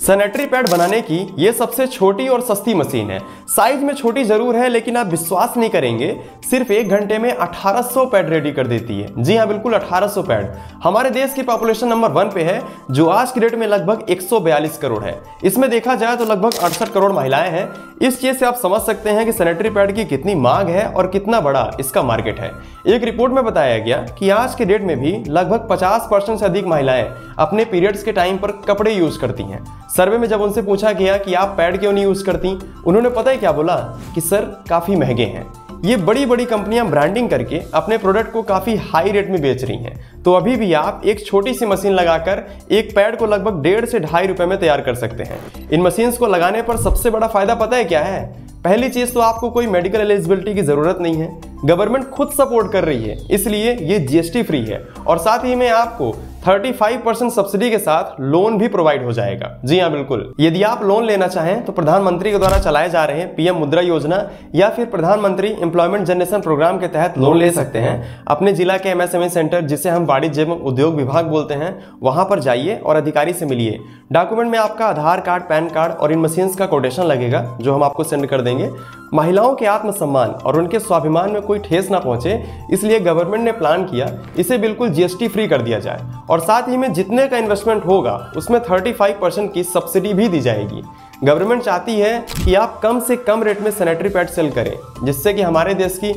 Sanitary pad बनाने की ये सबसे छोटी और सस्ती मशीन है। साइज में छोटी जरूर है, लेकिन आप विश्वास नहीं करेंगे, सिर्फ 1 घंटे में 1800 पैड रेडी कर देती है। जी हाँ, बिल्कुल 1800 पैड। हमारे देश की पॉपुलेशन नंबर 1 पे है, जो आज की डेट में लगभग 142 करोड़ है। इसमें देखा जाए तो लगभग 68 करोड़ महिलाएं हैं। इस चीज से आप समझ सकते हैं कि सैनिटरी पैड की कितनी मांग है और कितना बड़ा इसका मार्केट है। एक रिपोर्ट में बताया गया कि आज के डेट में भी लगभग 50% से अधिक महिलाएं अपने पीरियड्स के टाइम पर कपड़े यूज करती हैं। सर्वे में जब उनसे पूछा गया कि आप पैड क्यों नहीं यूज करती, उन्होंने पता है क्या बोला कि सर काफी महंगे हैं। ये बड़ी बड़ी कंपनियां ब्रांडिंग करके अपने प्रोडक्ट को काफी हाई रेट में बेच रही हैं। तो अभी भी आप एक छोटी सी मशीन लगाकर एक पैड को लगभग 1.5 से 2.5 रुपए में तैयार कर सकते हैं। इन मशीन्स को लगाने पर सबसे बड़ा फायदा पता है क्या है? पहली चीज तो आपको कोई मेडिकल एलिजिबिलिटी की जरूरत नहीं है, गवर्नमेंट खुद सपोर्ट कर रही है, इसलिए ये जीएसटी फ्री है। और साथ ही में आपको 35% सब्सिडी के साथ लोन भी प्रोवाइड हो जाएगा। जी हाँ, बिल्कुल। यदि आप लोन लेना चाहें तो प्रधानमंत्री के द्वारा चलाए जा रहे पीएम मुद्रा योजना या फिर प्रधानमंत्री एम्प्लॉयमेंट जनरेशन प्रोग्राम के तहत लोन ले सकते हैं। अपने जिला के एमएसएमई सेंटर, जिसे हम वाणिज्य एवं उद्योग विभाग बोलते हैं, वहां पर जाइए और अधिकारी से मिलिए। डॉक्यूमेंट में आपका आधार कार्ड, पैन कार्ड और इन मशीन्स का कोटेशन लगेगा, जो हम आपको सेंड कर देंगे। महिलाओं के आत्मसम्मान और उनके स्वाभिमान में कोई ठेस ना पहुंचे, इसलिए गवर्नमेंट ने प्लान किया इसे बिल्कुल जीएसटी फ्री कर दिया जाए। और साथ ही में जितने का इन्वेस्टमेंट होगा उसमें 35% की सब्सिडी भी दी जाएगी। गवर्नमेंट चाहती है कि आप कम से कम रेट में सैनिटरी पैड सेल करें, जिससे कि हमारे देश की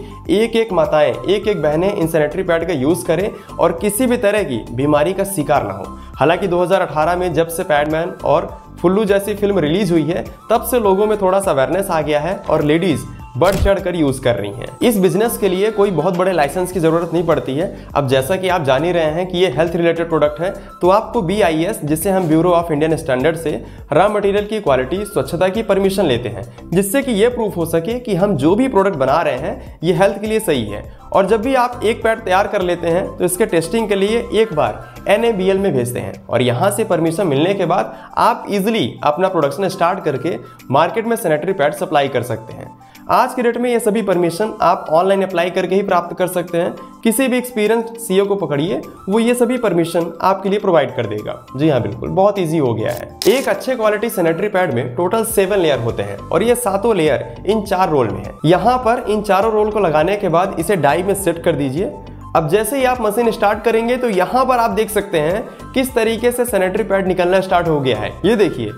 एक माताएं, एक बहनें इन सैनिटरी पैड का यूज करें और किसी भी तरह की बीमारी का शिकार ना हो। हालांकि 2018 में जब से पैडमैन और फुल्लू जैसी फिल्म रिलीज हुई है, तब से लोगों में थोड़ा सा अवेयरनेस आ गया है और लेडीज बढ़ चढ़ कर यूज कर रही हैं। इस बिजनेस के लिए कोई बहुत बड़े लाइसेंस की जरूरत नहीं पड़ती है। अब जैसा कि आप जान ही रहे हैं कि ये हेल्थ रिलेटेड प्रोडक्ट है, तो आपको BIS, जिसे हम ब्यूरो ऑफ इंडियन स्टैंडर्ड से रॉ मटेरियल की क्वालिटी, स्वच्छता की परमिशन लेते हैं, जिससे कि ये प्रूफ हो सके कि हम जो भी प्रोडक्ट बना रहे हैं ये हेल्थ के लिए सही है। और जब भी आप एक पैड तैयार कर लेते हैं तो इसके टेस्टिंग के लिए एक बार NABL में भेजते हैं और यहाँ से परमिशन मिलने के बाद आप इजिली अपना प्रोडक्शन स्टार्ट करके मार्केट में सैनिटरी पैड सप्लाई कर सकते हैं। आज के डेट में ये सभी परमिशन आप ऑनलाइन अप्लाई करके ही प्राप्त कर सकते हैं। किसी भी एक्सपीरियंस सीईओ को पकड़िए, वो ये सभी परमिशन आपके लिए प्रोवाइड कर देगा। जी हाँ, बिल्कुल, बहुत इजी हो गया है। एक अच्छे क्वालिटी सैनिटरी पैड में टोटल 7 लेयर होते हैं और ये 7 लेयर इन 4 रोल में है। यहाँ पर इन चारों रोल को लगाने के बाद इसे डाई में सेट कर दीजिए। अब जैसे ही आप मशीन स्टार्ट करेंगे तो यहाँ पर आप देख सकते हैं किस तरीके से सैनिटरी पैड निकलना स्टार्ट हो गया है। ये देखिए,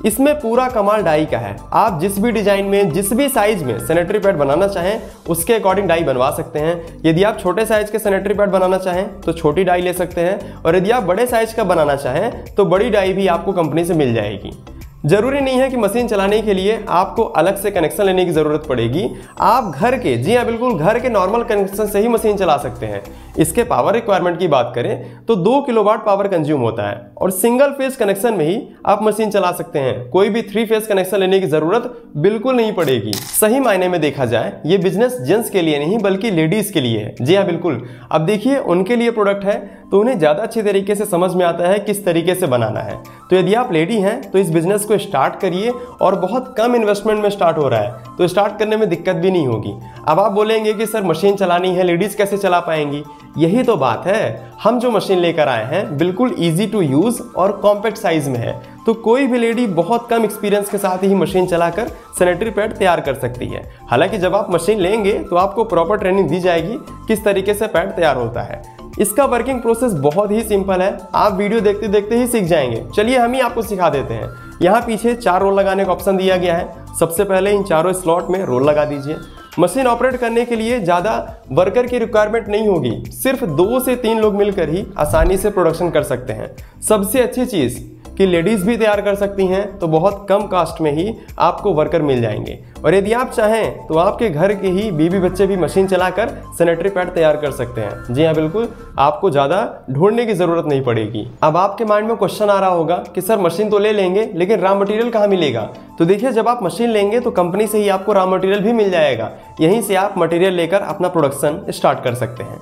इसमें पूरा कमाल डाई का है। आप जिस भी डिजाइन में, जिस भी साइज में सैनिटरी पैड बनाना चाहें उसके अकॉर्डिंग डाई बनवा सकते हैं। यदि आप छोटे साइज के सैनिटरी पैड बनाना चाहें तो छोटी डाई ले सकते हैं, और यदि आप बड़े साइज का बनाना चाहें तो बड़ी डाई भी आपको कंपनी से मिल जाएगी। जरूरी नहीं है कि मशीन चलाने के लिए आपको अलग से कनेक्शन लेने की जरूरत पड़ेगी। आप घर के, जी हाँ बिल्कुल, घर के नॉर्मल कनेक्शन से ही मशीन चला सकते हैं। इसके पावर रिक्वायरमेंट की बात करें तो 2 किलोवाट पावर कंज्यूम होता है और सिंगल फेज कनेक्शन में ही आप मशीन चला सकते हैं। कोई भी 3 फेज कनेक्शन लेने की जरूरत बिल्कुल नहीं पड़ेगी। सही मायने में देखा जाए ये बिजनेस जेंट्स के लिए नहीं बल्कि लेडीज के लिए है। जी हाँ, बिल्कुल। अब देखिए, उनके लिए प्रोडक्ट है तो उन्हें ज्यादा अच्छी तरीके से समझ में आता है किस तरीके से बनाना है। तो यदि आप लेडी हैं तो इस बिजनेस को स्टार्ट करिए, और बहुत कम इन्वेस्टमेंट में स्टार्ट हो रहा है तो स्टार्ट करने में दिक्कत भी नहीं होगी। अब आप बोलेंगे कि सर मशीन चलानी है, लेडीज कैसे चला पाएंगी? यही तो बात है, हम जो मशीन लेकर आए हैं बिल्कुल इजी टू यूज और कॉम्पैक्ट साइज में है, तो कोई भी लेडी बहुत कम एक्सपीरियंस के साथ ही मशीन चलाकर सैनिटरी पैड तैयार कर सकती है। हालांकि जब आप मशीन लेंगे तो आपको प्रॉपर ट्रेनिंग दी जाएगी किस तरीके से पैड तैयार होता है। इसका वर्किंग प्रोसेस बहुत ही सिंपल है, आप वीडियो देखते देखते ही सीख जाएंगे। चलिए हम ही आपको सिखा देते हैं। यहाँ पीछे 4 रोल लगाने का ऑप्शन दिया गया है। सबसे पहले इन चारों स्लॉट में रोल लगा दीजिए। मशीन ऑपरेट करने के लिए ज़्यादा वर्कर की रिक्वायरमेंट नहीं होगी, सिर्फ 2 से 3 लोग मिलकर ही आसानी से प्रोडक्शन कर सकते हैं। सबसे अच्छी चीज़ कि लेडीज़ भी तैयार कर सकती हैं, तो बहुत कम कास्ट में ही आपको वर्कर मिल जाएंगे। और यदि आप चाहें तो आपके घर के ही बीवी बच्चे भी मशीन चलाकर सैनिटरी पैड तैयार कर सकते हैं। जी हाँ, बिल्कुल, आपको ज़्यादा ढूंढने की ज़रूरत नहीं पड़ेगी। अब आपके माइंड में क्वेश्चन आ रहा होगा कि सर मशीन तो ले लेंगे लेकिन रॉ मटेरियल कहाँ मिलेगा? तो देखिए, जब आप मशीन लेंगे तो कंपनी से ही आपको रॉ मटेरियल भी मिल जाएगा। यहीं से आप मटेरियल लेकर अपना प्रोडक्शन स्टार्ट कर सकते हैं।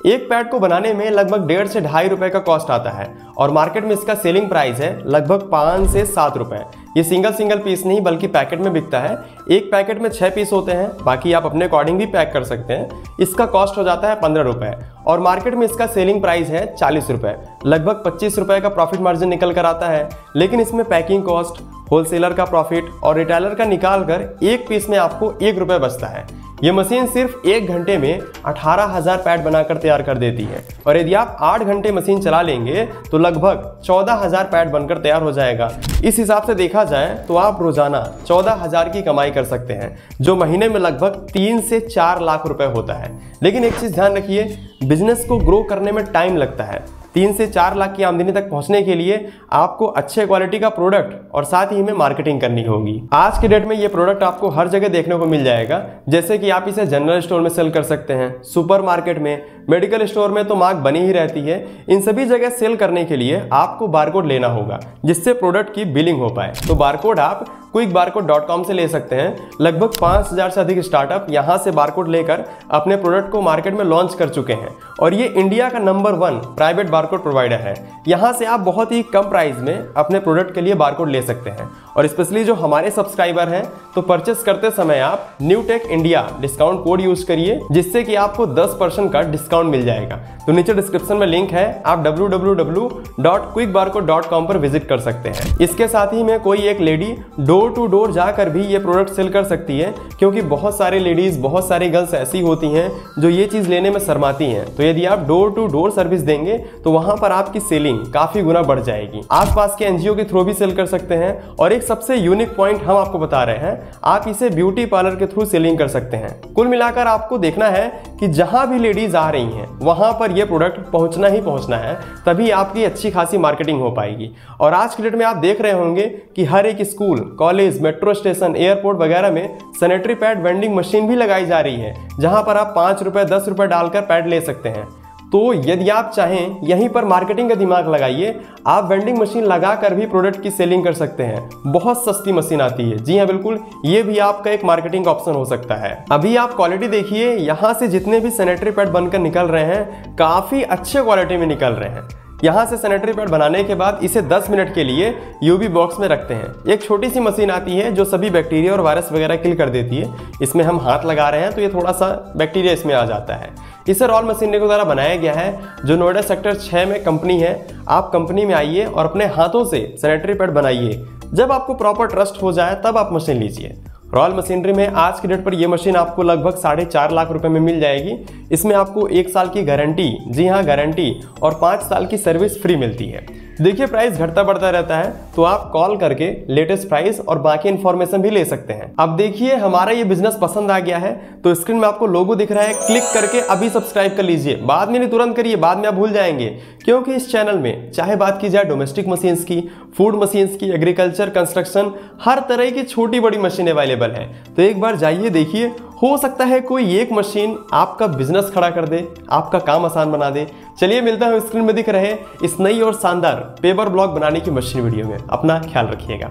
एक पैड को बनाने में लगभग 1.5 से 2.5 रुपए का कॉस्ट आता है और मार्केट में इसका सेलिंग प्राइस है लगभग 5 से 7 रुपए। ये सिंगल पीस नहीं बल्कि पैकेट में बिकता है। एक पैकेट में 6 पीस होते हैं, बाकी आप अपने अकॉर्डिंग भी पैक कर सकते हैं। इसका कॉस्ट हो जाता है 15 रुपए और मार्केट में इसका सेलिंग प्राइस है 40 रुपए। लगभग 25 रुपए का प्रॉफिट मार्जिन निकल कर आता है, लेकिन इसमें पैकिंग कॉस्ट, होलसेलर का प्रॉफिट और रिटेलर का निकाल कर एक पीस में आपको 1 रुपए बचता है। ये मशीन सिर्फ 1 घंटे में 18,000 पैड बनाकर तैयार कर देती है और यदि आप 8 घंटे मशीन चला लेंगे तो लगभग 14,000 पैड बनकर तैयार हो जाएगा। इस हिसाब से देखा जाए तो आप रोजाना 14,000 की कमाई कर सकते हैं, जो महीने में लगभग 3 से 4 लाख रुपए होता है। लेकिन एक चीज ध्यान रखिए, बिजनेस को ग्रो करने में टाइम लगता है। 3 से 4 लाख की आमदनी तक पहुंचने के लिए आपको अच्छे क्वालिटी का प्रोडक्ट और साथ ही में मार्केटिंग करनी होगी। आज के डेट में ये प्रोडक्ट आपको हर जगह देखने को मिल जाएगा, जैसे कि आप इसे जनरल स्टोर में सेल कर सकते हैं, सुपरमार्केट में, मेडिकल स्टोर में तो मार्क बनी ही रहती है। इन सभी जगह सेल करने के लिए आपको बारकोड लेना होगा जिससे प्रोडक्ट की बिलिंग हो पाए। तो बारकोड आप quickbarcode.com से ले सकते हैं। लगभग 5,000 से अधिक स्टार्टअप यहां से बारकोड लेकर अपने प्रोडक्ट को मार्केट में लॉन्च कर चुके हैं और ये इंडिया का नंबर 1 प्राइवेट बारकोड प्रोवाइडर है। यहां से आप बहुत ही कम प्राइस में अपने प्रोडक्ट के लिए बारकोड ले सकते हैं और स्पेशली जो हमारे सब्सक्राइबर हैं तो परचेस करते समय आप new take India discount code use करिए, जिससे कि आपको 10% का डिस्काउंट मिल जाएगा। तो नीचे डिस्क्रिप्शन में लिंक है, आप www.quickbarcode.com पर विजिट कर सकते हैं। इसके साथ ही में कोई एक लेडी डोर टू डोर जाकर भी ये प्रोडक्ट सेल कर सकती है, क्योंकि बहुत सारे लेडीज, बहुत सारी गर्ल्स ऐसी होती हैं जो ये चीज लेने में शर्माती हैं। तो यदि आप डोर टू डोर सर्विस देंगे तो वहां पर आपकी सेलिंग काफी गुना बढ़ जाएगी। आसपास के एनजीओ के थ्रू भी सेल कर सकते हैं और एक सबसे यूनिक पॉइंट हम आपको बता रहे हैं, आप इसे ब्यूटी पार्लर के थ्रू सेलिंग कर सकते हैं। कुल मिलाकर आपको देखना है कि जहां भी लेडीज आ रही हैं वहां पर यह प्रोडक्ट पहुंचना ही पहुंचना है, तभी आपकी अच्छी खासी मार्केटिंग हो पाएगी। और आज के डेट में आप देख रहे होंगे कि हर एक school, college, metro station, airport वगैरह में सैनिटरी पैड वेंडिंग मशीन भी लगाई जा रही है, जहां पर आप 5 रुपए 10 रुपए डालकर पैड ले सकते हैं। तो यदि आप चाहें यहीं पर मार्केटिंग का दिमाग लगाइए, आप वेंडिंग मशीन लगाकर भी प्रोडक्ट की सेलिंग कर सकते हैं। बहुत सस्ती मशीन आती है। जी हाँ, बिल्कुल, ये भी आपका एक मार्केटिंग ऑप्शन हो सकता है। अभी आप क्वालिटी देखिए, यहाँ से जितने भी सैनिटरी पैड बनकर निकल रहे हैं काफी अच्छे क्वालिटी में निकल रहे हैं। यहाँ से सैनिटरी पैड बनाने के बाद इसे 10 मिनट के लिए यूवी बॉक्स में रखते हैं। एक छोटी सी मशीन आती है जो सभी बैक्टीरिया और वायरस वगैरह किल कर देती है। इसमें हम हाथ लगा रहे हैं तो ये थोड़ा सा बैक्टीरिया इसमें आ जाता है। इसे रॉल मशीनरी के द्वारा बनाया गया है, जो नोएडा सेक्टर 6 में कंपनी है। आप कंपनी में आइए और अपने हाथों से सैनिटरी पैड बनाइए। जब आपको प्रॉपर ट्रस्ट हो जाए तब आप मशीन लीजिए। रॉयल मशीनरी में आज की डेट पर यह मशीन आपको लगभग 4.5 लाख रुपए में मिल जाएगी। इसमें आपको 1 साल की गारंटी, जी हाँ गारंटी, और 5 साल की सर्विस फ्री मिलती है। देखिए, प्राइस घटता बढ़ता रहता है, तो आप कॉल करके लेटेस्ट प्राइस और बाकी इंफॉर्मेशन भी ले सकते हैं। अब देखिए, हमारा ये बिजनेस पसंद आ गया है तो स्क्रीन में आपको लोगो दिख रहा है, क्लिक करके अभी सब्सक्राइब कर लीजिए। बाद में नहीं, तुरंत करिए, बाद में आप भूल जाएंगे। क्योंकि इस चैनल में चाहे बात की जाए डोमेस्टिक मशीन्स की, फूड मशीन्स की, एग्रीकल्चर, कंस्ट्रक्शन, हर तरह की छोटी बड़ी मशीन अवेलेबल है। तो एक बार जाइए, देखिए, हो सकता है कोई एक मशीन आपका बिजनेस खड़ा कर दे, आपका काम आसान बना दे। चलिए, मिलता है स्क्रीन में दिख रहे इस नई और शानदार पेपर ब्लॉक बनाने की मशीन वीडियो में। अपना ख्याल रखिएगा।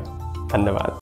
धन्यवाद।